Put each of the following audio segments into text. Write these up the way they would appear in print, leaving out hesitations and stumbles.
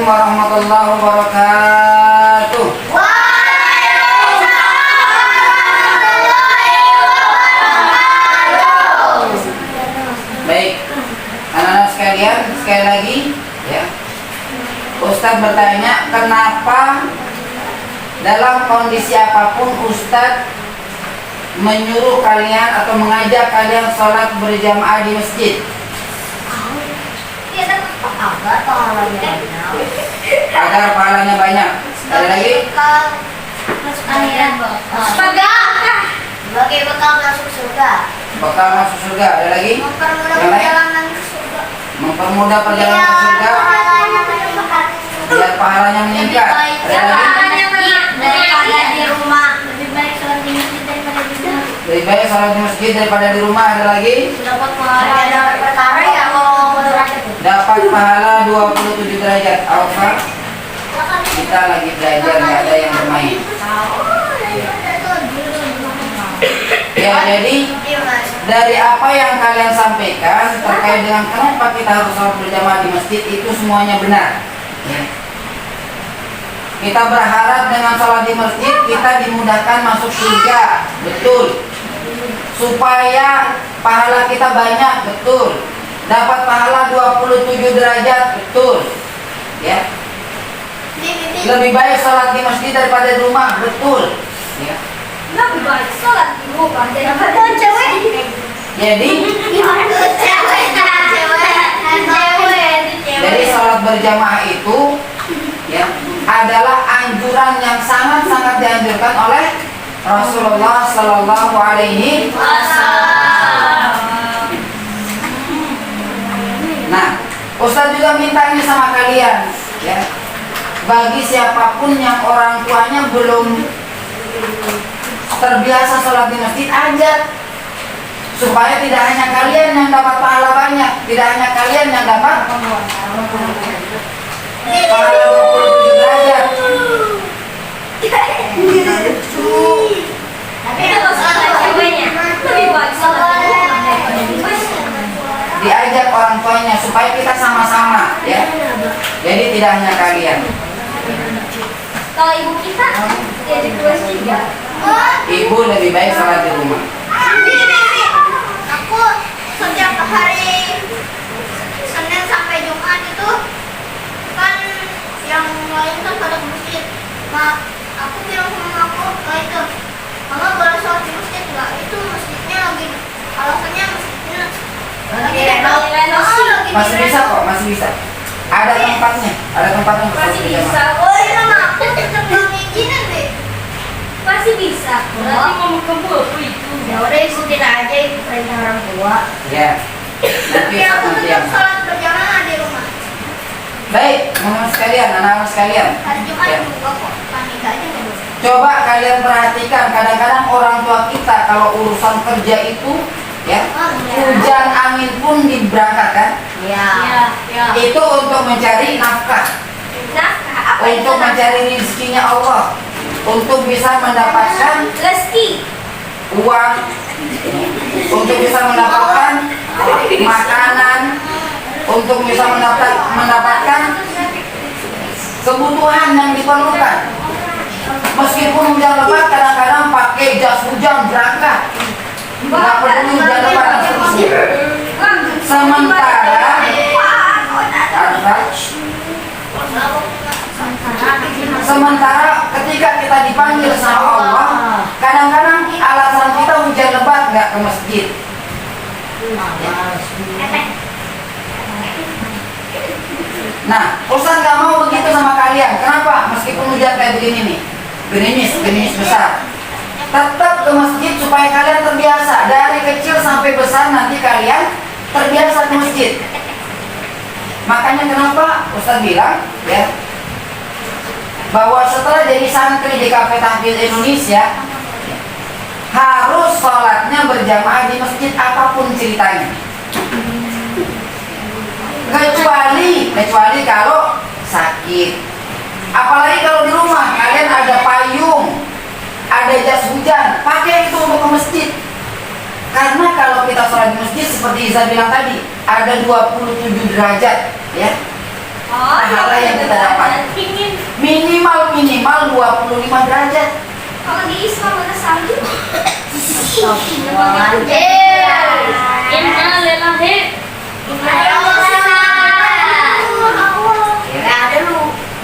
Assalamualaikum warahmatullahi wabarakatuh. Waalaikumsalam warahmatullahi wabarakatuh. Baik, anak-anak sekalian, sekali lagi ya, Ustadz bertanya, kenapa dalam kondisi apapun Ustadz menyuruh kalian atau mengajak kalian sholat berjamaah di masjid? Agar pahalanya banyak. Agar pahalanya banyak. Sekali lagi, sebagai bekal masuk surga. bakal masuk surga. Ada lagi? Mempermudah Yang lain? perjalanan ke surga. Mempermudah perjalanan ke surga. Pahalanya meningkat. Biar pahalanya meningkat. Ada lagi? Daripada di rumah. Lebih baik sholat di masjid daripada di rumah. Lebih baik sholat di masjid daripada di rumah. Ada lagi? Dapat pahala dapat perkara ya kalau derajat. Dapat pahala 27 derajat. Alfa, kita lagi belajar, nggak ada yang bermain. Ya, jadi dari apa yang kalian sampaikan terkait dengan kenapa kita harus sholat berjamaah di masjid, itu semuanya benar ya. Kita berharap dengan sholat di masjid kita dimudahkan masuk surga, betul. Supaya pahala kita banyak, betul. Dapat pahala 27 derajat, betul ya. Lebih baik sholat di masjid daripada di rumah, betul ya. Lebih baik sholat di rumah daripada cewek. Jadi sholat berjamaah itu ya adalah anjuran yang sangat-sangat dianjurkan oleh Rasulullah Sallallahu Alaihi Wasallam. Nah, Ustadz juga minta ini sama kalian ya, bagi siapapun yang orang tuanya belum terbiasa sholat di masjid, ajak, supaya tidak hanya kalian yang dapat pahala banyak, tidak hanya kalian yang dapat pahala 27 derajat. Tapi kalau sholat ceweknya lebih baik sholat di rumah daripada di masjid. Diajak orang tuanya supaya kita sama-sama ya. Jadi tidak hanya kalian. Kalau ibu kita jadi kelas 3. Ibu lebih baik sholat di rumah. Aku setiap hari Senin sampai Jumat itu kan yang lain kan pada ke masjid. Aku bilang sama aku itu, mama boleh sholat di masjid nggak? Itu masjidnya lagi, alasannya masjidnya lagi renovasi. Masih bisa kok, masih bisa. Ada tempatnya untuk sholat berjamaah. Oh iya, mama aku tetap belum izinin deh. Masih bisa. Berarti ngomong ke aku itu. Ya udah ikutin aja itu perintah orang tua. Ya. Nanti Tapi aku nanti tetap yang sholat berjamaah di rumah. baik, teman-teman sekalian, anak-anak sekalian. Hari Jumat Ya. juga kok. Panik aja dulu. Coba kalian perhatikan, kadang-kadang orang tua kita kalau urusan kerja itu ya, hujan angin pun diberangkatkan. Iya. Ya. Itu untuk mencari nafkah, Nah, apa itu? untuk mencari rezekinya Allah, untuk bisa mendapatkan Rezeki. uang, untuk bisa mendapatkan makanan, untuk bisa mendapatkan kebutuhan yang diperlukan. Meskipun hujan lebat, kadang-kadang pakai jas hujan berangkat, nggak perlu hujan lebat terus. Sementara ketika kita dipanggil sama Allah, kadang-kadang alasan kita hujan lebat nggak ke masjid. Nah, Ustaz nggak mau begitu sama kalian. Kenapa? Meskipun hujan kayak begini nih, gerimis besar, tetap ke masjid supaya kalian terbiasa. Dari kecil sampai besar nanti kalian terbiasa ke masjid. Makanya kenapa Ustaz bilang ya, bahwa setelah jadi santri di Cafe Tahfidz Indonesia harus sholatnya berjamaah di masjid apapun ceritanya. Kecuali kalau sakit. Apalagi kalau di rumah kalian ada payung, ada jas hujan, pakai itu untuk ke masjid. Karena kalau kita sholat di masjid seperti Iza bilang tadi, ada 27 derajat ya. pahala yang kita dapat. Minimal 25 derajat. Kalau di Islam ada salju.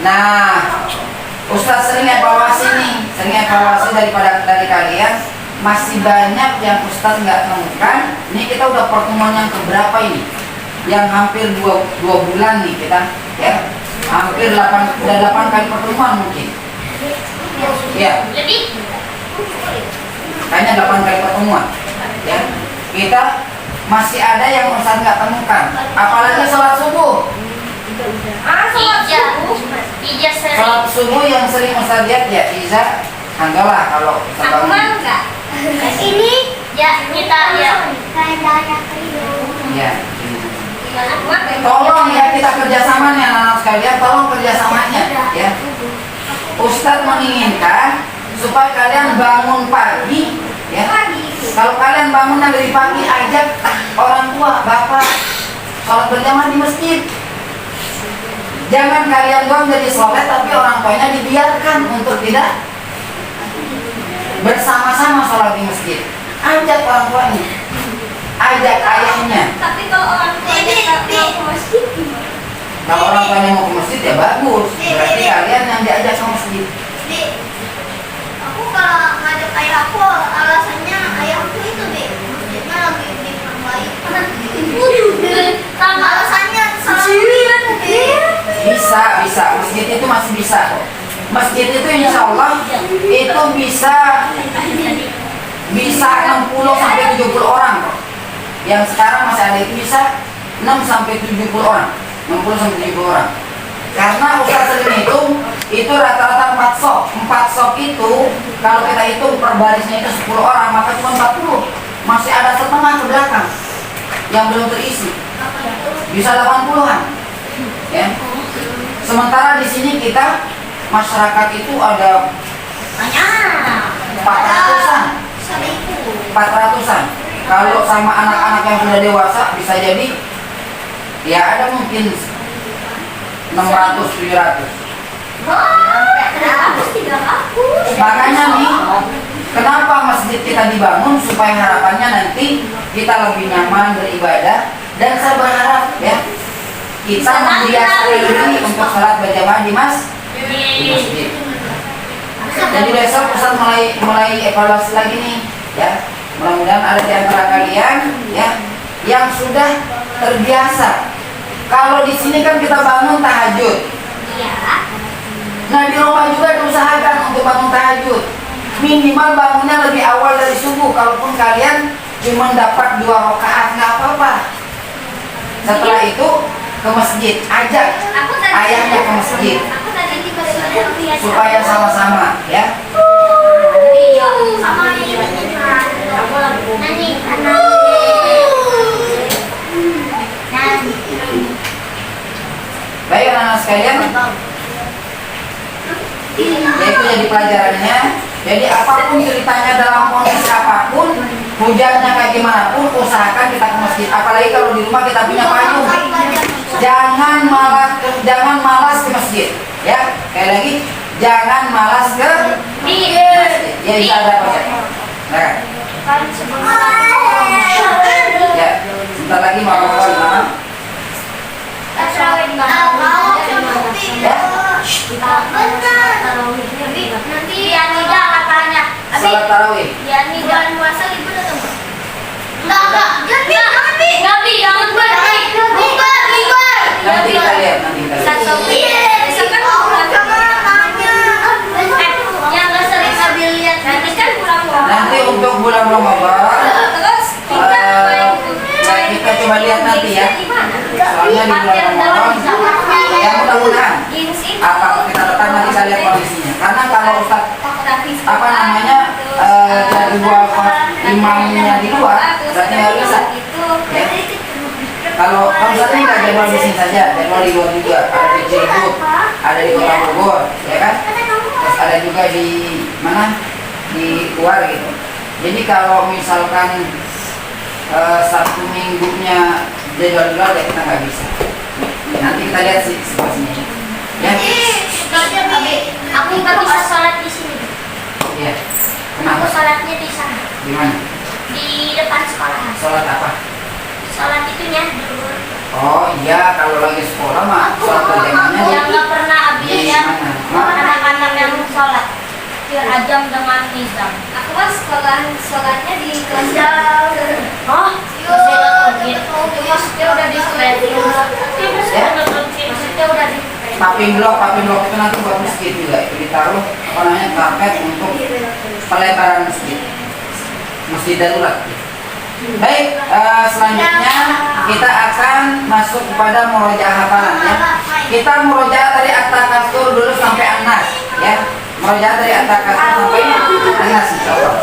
Nah, Ustaz sering evaluasi dari kalian, masih banyak yang Ustaz nggak temukan. Ini kita udah pertemuan yang keberapa ini? Yang hampir 2 bulan nih kita, ya. Hampir 8 kali pertemuan mungkin. Ya. Kayaknya 8 kali pertemuan. Ya. Kita masih ada yang Ustaz nggak temukan. Apalagi sholat subuh. Sholat subuh yang sering Ustaz lihat ya Iza, anggaplah kalau terbangun. Ini ya kita ya. Ya. Tolong ya kita kerjasama nih anak-anak sekalian, tolong kerjasamanya ya. Ustadz menginginkan supaya kalian bangun pagi ya. Kalau kalian bangunnya lebih pagi, ajak orang tua, bapak sholat berjamaah di masjid. Jangan kalian doang jadi sholat tapi orang tuanya dibiarkan untuk tidak bersama-sama sholat di masjid. Ajak orang tuanya, ajak ayahnya. Tapi kalau orang tuanya nggak mau ke masjid gimana? Kalau orang tuanya mau ke masjid ya bagus. Berarti kalian yang diajak ke masjid. Aku kalau ngajak ayah aku alasannya ayahku itu deh masjidnya lagi diperbaikan. Alasannya Bisa masjid itu masih bisa. Masjid itu insya Allah itu bisa 60 sampai 70 orang kok. Yang sekarang masih ada itu bisa 6 sampai 70 orang, 60 sampai 70 orang. Karena Ustaz sering itu rata-rata 4 sok. 4 sok itu kalau kita hitung per barisnya itu 10 orang, maka cuma 40. Masih ada setengah ke belakang yang belum terisi. Bisa 80-an. Ya. Sementara di sini kita masyarakat itu ada 400-an. 400-an. Kalau sama anak-anak yang sudah dewasa bisa jadi ya ada mungkin 600-700. Makanya nih, kenapa masjid kita dibangun supaya harapannya nanti kita lebih nyaman beribadah, dan saya berharap ya kita membiasakan diri untuk sholat berjamaah di masjid. Jadi besok Ustaz mulai evaluasi lagi nih ya. Mudah-mudahan ada di antara kalian ya yang sudah terbiasa. Kalau di sini kan kita bangun tahajud. Nah di rumah juga diusahakan untuk bangun tahajud. Minimal bangunnya lebih awal dari subuh. Kalaupun kalian cuma dapat 2 rakaat nggak apa-apa. Setelah itu ke masjid, ajak ayahnya ke masjid supaya sama-sama ya. Baik anak-anak sekalian, yaitu jadi pelajarannya. Jadi apapun ceritanya dalam kondisi apapun, hujannya kayak gimana pun, usahakan kita ke masjid. Apalagi kalau di rumah kita punya payung, jangan malas ke masjid. Ya, kayak lagi, jangan malas ke masjid. Ya bisa ada apa ya? Nah, ya, sebentar lagi mau ngomong gimana? Ya. Nanti ya tidak katanya. Salat tarawih. Ya nih bulan puasa libur atau enggak? Enggak. Jangan Nanti kita lihat, nanti kita lihat. Misalkan yang nggak sering sambil lihat nanti kan pulang-pulang. Nanti untuk bulan Ramadan, Terus nah kita coba lihat nanti ya. Soalnya di bulan Ramadan, ya mudah-mudahan apakah kita tetap nanti kita lihat kondisinya. Karena kalau Ustaz jadwal imamnya di luar, berarti nggak bisa. Ya. Kalau saat ini nggak jadwal di sini saja, jadwal di luar juga, ada di Cirebon, ada di Kota Bogor, ya kan? Terus ada juga di mana? Di luar gitu. Jadi kalau misalkan Sabtu Minggunya jadwal di luar, ya kita nggak bisa. Nanti kita lihat sih situasinya. Ya. Aku nggak bisa sholat di sini. Iya. Aku Kenapa? sholatnya di sana, Di mana? di depan sekolah. Sholat apa? Sholat itunya di luar. Oh iya, kalau lagi sekolah mah sholat berjamaahnya Yang nggak pernah habisnya di mana? anak-anak yang sholat Ajam dengan Nizam. Aku mah sholatnya di kelas Oh, dia udah di Dia udah di Paping blok itu nanti buat masjid juga. Itu ditaruh apa namanya karpet untuk pelebaran masjid darurat. Baik, selanjutnya kita akan masuk kepada murojaah hafalan ya. Kita murojaah dari at-takatsur dulu sampai an-nas ya. Murojaah dari at-takatsur sampai an-nas insyaallah.